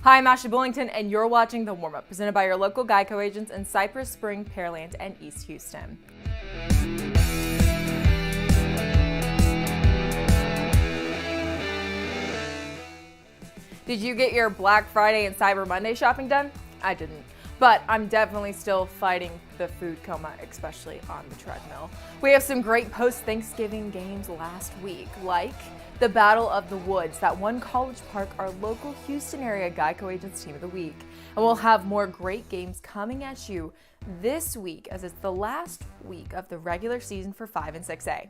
Hi, I'm Ashley Bullington, and you're watching The Warmup, presented by your local Geico agents in Cypress, Spring, Pearland, and East Houston. Did you get your Black Friday and Cyber Monday shopping done? I didn't, but I'm definitely still fighting the food coma, especially on the treadmill. We have some great post-Thanksgiving games last week, like the Battle of the Woods that won College Park, our local Houston area Geico Agents Team of the Week. And we'll have more great games coming at you this week, as it's the last week of the regular season for 5 and 6A.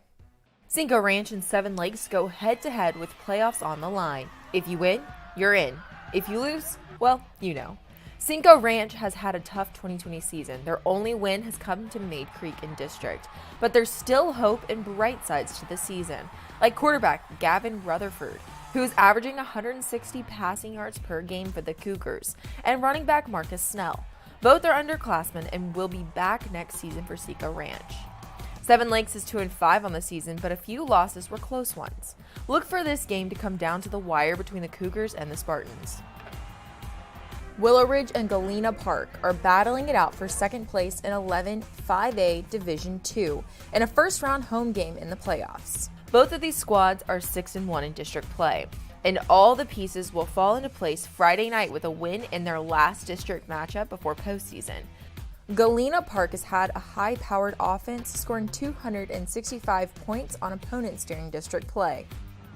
Cinco Ranch and Seven Lakes go head-to-head with playoffs on the line. If you win, you're in. If you lose, well, you know. Cinco Ranch has had a tough 2020 season. Their only win has come to Maid Creek in district, but there's still hope and bright sides to the season, like quarterback Gavin Rutherford, who is averaging 160 passing yards per game for the Cougars, and running back Marcus Snell. Both are underclassmen and will be back next season for Cinco Ranch. Seven Lakes is 2-5 on the season, but a few losses were close ones. Look for this game to come down to the wire between the Cougars and the Spartans. Willow Ridge and Galena Park are battling it out for second place in 11-5A Division II in a first-round home game in the playoffs. Both of these squads are 6-1 in district play, and all the pieces will fall into place Friday night with a win in their last district matchup before postseason. Galena Park has had a high-powered offense, scoring 265 points on opponents during district play.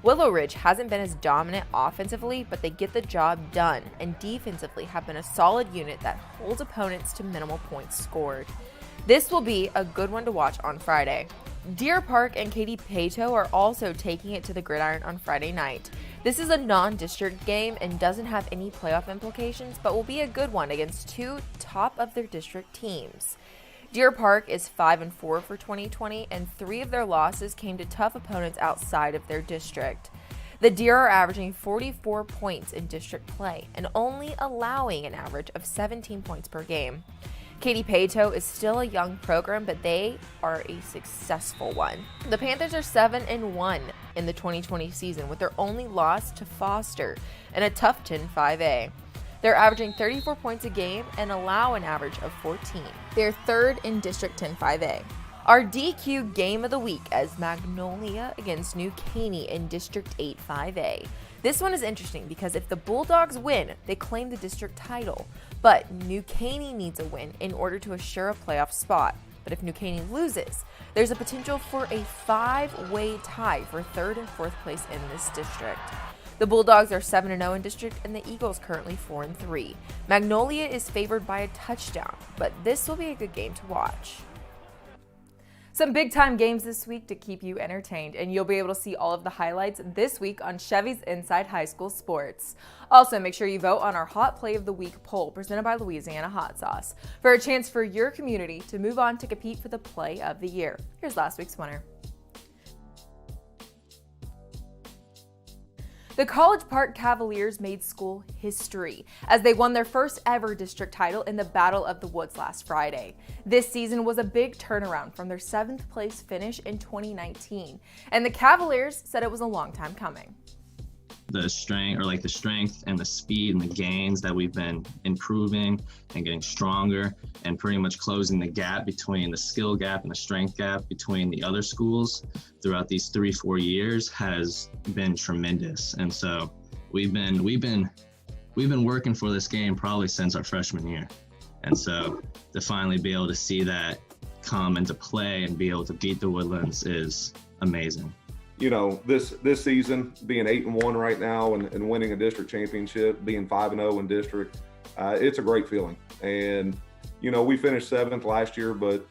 Willow Ridge hasn't been as dominant offensively, but they get the job done, and defensively have been a solid unit that holds opponents to minimal points scored. This will be a good one to watch on Friday. Deer Park and Katy Paetow are also taking it to the gridiron on Friday night. This is a non-district game and doesn't have any playoff implications, but will be a good one against two top of their district teams. Deer Park is 5-4 for 2020, and 3 of their losses came to tough opponents outside of their district. The Deer are averaging 44 points in district play and only allowing an average of 17 points per game. Katy Paetow is still a young program, but they are a successful one. The Panthers are 7-1 in the 2020 season, with their only loss to Foster in a tough 10-5A. They're averaging 34 points a game and allow an average of 14. They're third in District 10-5A. Our DQ game of the week is Magnolia against New Caney in District 8-5A. This one is interesting because if the Bulldogs win, they claim the district title, but New Caney needs a win in order to assure a playoff spot. But if New Caney loses, there's a potential for a 5-way tie for 3rd and 4th place in this district. The Bulldogs are 7-0 in district, and the Eagles currently 4-3. Magnolia is favored by a touchdown, but this will be a good game to watch. Some big-time games this week to keep you entertained, and you'll be able to see all of the highlights this week on Chevy's Inside High School Sports. Also, make sure you vote on our Hot Play of the Week poll presented by Louisiana Hot Sauce for a chance for your community to move on to compete for the Play of the Year. Here's last week's winner. The College Park Cavaliers made school history as they won their first ever district title in the Battle of the Woods last Friday. This season was a big turnaround from their 7th place finish in 2019, and the Cavaliers said it was a long time coming. The strength and the speed and the gains that we've been improving and getting stronger and pretty much closing the gap between the skill gap and the strength gap between the other schools throughout these 3-4 years has been tremendous. And so we've been working for this game probably since our freshman year. And so to finally be able to see that come into play and be able to beat the Woodlands is amazing. You know, this season, being 8-1 right now and winning a district championship, being 5-0 in district, it's a great feeling. And, you know, we finished 7th last year, but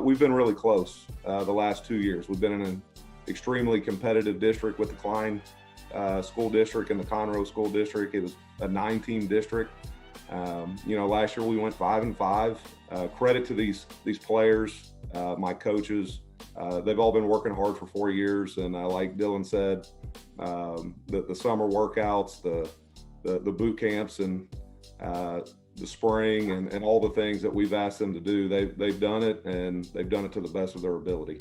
we've been really close the last 2 years. We've been in an extremely competitive district with the Klein School District and the Conroe School District. It was a 9-team district. You know, last year we went 5-5. Credit to these players, my coaches. They've all been working hard for 4 years, and like Dylan said, the summer workouts, the boot camps, and the spring, and all the things that we've asked them to do, they've done it, and they've done it to the best of their ability.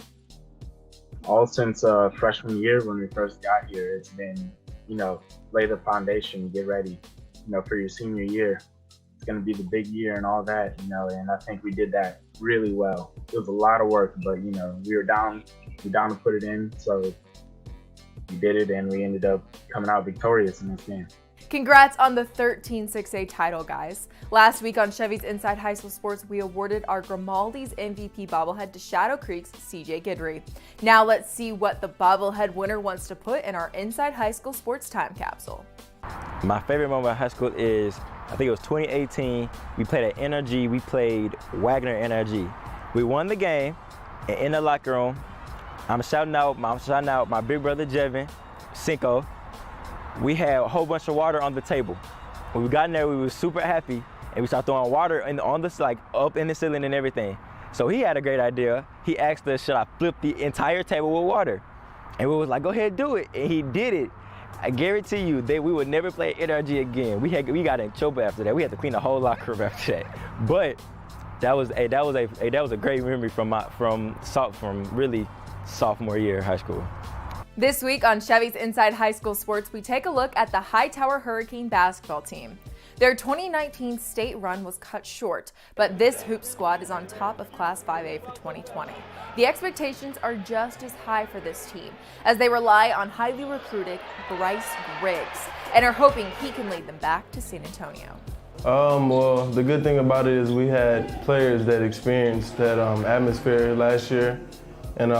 All since freshman year when we first got here, it's been, you know, lay the foundation, get ready. for your senior year. It's going to be the big year and all that, and I think we did that really well. It was a lot of work, but, we were down to put it in. So we did it, and we ended up coming out victorious in this game. Congrats on the 13-6A title, guys. Last week on Chevy's Inside High School Sports, we awarded our Grimaldi's MVP bobblehead to Shadow Creek's CJ Guidry. Now let's see what the bobblehead winner wants to put in our Inside High School Sports time capsule. My favorite moment of high school is, I think it was 2018. We played at NRG. We played Wagner NRG. We won the game, and in the locker room, I'm shouting out my big brother Jevin, Cinco. We had a whole bunch of water on the table. When we got in there, we were super happy, and we started throwing water on the up in the ceiling and everything. So he had a great idea. He asked us, should I flip the entire table with water? And we was like, go ahead, do it. And he did it. I guarantee you that we would never play NRG again. We got in trouble after that. We had to clean the whole locker room after that. But that was a great memory from really sophomore year of high school. This week on Chevy's Inside High School Sports, we take a look at the Hightower Hurricane basketball team. Their 2019 state run was cut short, but this hoop squad is on top of Class 5A for 2020. The expectations are just as high for this team, as they rely on highly recruited Bryce Griggs and are hoping he can lead them back to San Antonio. Well, the good thing about it is we had players that experienced that atmosphere last year, and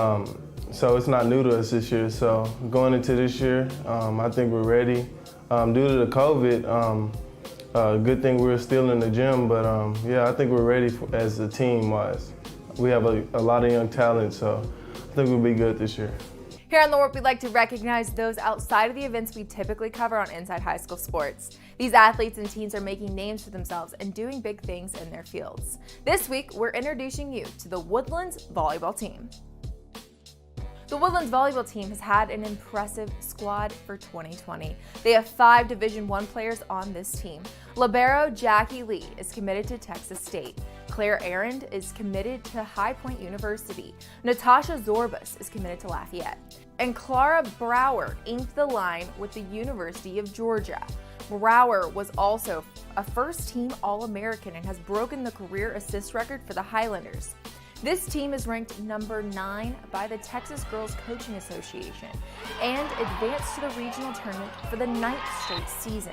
so it's not new to us this year. So going into this year, I think we're ready. Due to the COVID, good thing we're still in the gym, but yeah, I think we're ready as a team-wise. We have a lot of young talent, so I think we'll be good this year. Here on The Warp, we'd like to recognize those outside of the events we typically cover on Inside High School Sports. These athletes and teams are making names for themselves and doing big things in their fields. This week, we're introducing you to the Woodlands Volleyball team. The Woodlands Volleyball team has had an impressive squad for 2020. They have 5 Division I players on this team. Libero Jackie Lee is committed to Texas State. Claire Arend is committed to High Point University. Natasha Zorbas is committed to Lafayette. And Clara Brower inked the line with the University of Georgia. Brower was also a first-team All-American and has broken the career assist record for the Highlanders. This team is ranked number 9 by the Texas Girls Coaching Association and advanced to the regional tournament for the 9th straight season.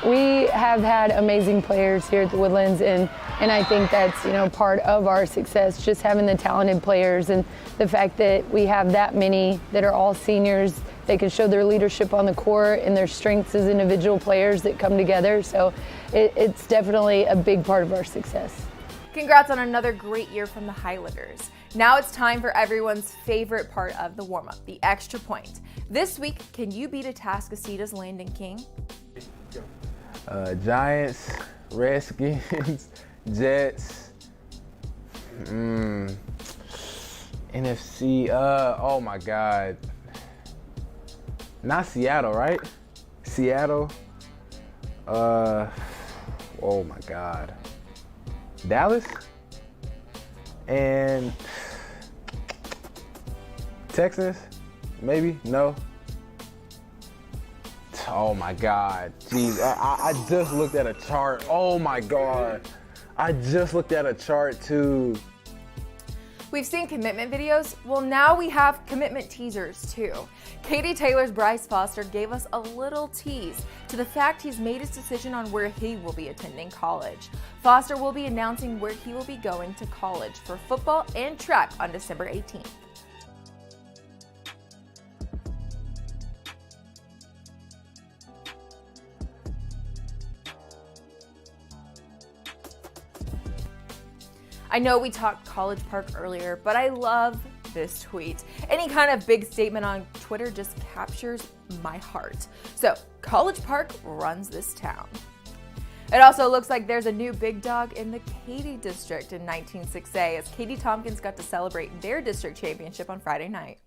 We have had amazing players here at the Woodlands, and I think that's part of our success, just having the talented players and the fact that we have that many that are all seniors. They can show their leadership on the court and their strengths as individual players that come together. So it's definitely a big part of our success. Congrats on another great year from the Highlanders. Now it's time for everyone's favorite part of the warm-up, the extra point. This week, can you beat Atascoceda's Landon King? Giants, Redskins, Jets, NFC, oh my God. Not Seattle, right? Seattle, oh my God. Dallas and Texas, maybe? No. Oh my God, jeez, I just looked at a chart. Oh my God, I just looked at a chart too. We've seen commitment videos. Well, now we have commitment teasers too. Katie Taylor's Bryce Foster gave us a little tease to the fact he's made his decision on where he will be attending college. Foster will be announcing where he will be going to college for football and track on December 18th. I know we talked College Park earlier, but I love this tweet. Any kind of big statement on Twitter just captures my heart. So, College Park runs this town. It also looks like there's a new big dog in the Katy district in 196A, as Katy Tompkins got to celebrate their district championship on Friday night.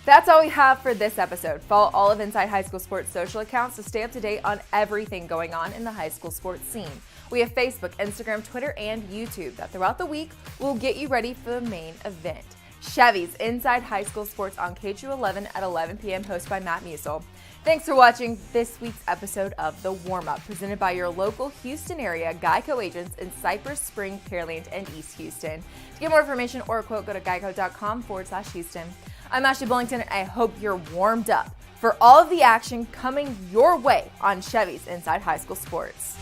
That's all we have for this episode. Follow all of Inside High School Sports social accounts to stay up to date on everything going on in the high school sports scene. We have Facebook, Instagram, Twitter, and YouTube that throughout the week will get you ready for the main event. Chevy's Inside High School Sports on KHU11 at 11 p.m. hosted by Matt Musil. Thanks for watching this week's episode of The Warmup, presented by your local Houston area Geico agents in Cypress, Spring, Pearland, and East Houston. To get more information or a quote, go to geico.com/Houston. I'm Ashley Bullington, and I hope you're warmed up for all of the action coming your way on Chevy's Inside High School Sports.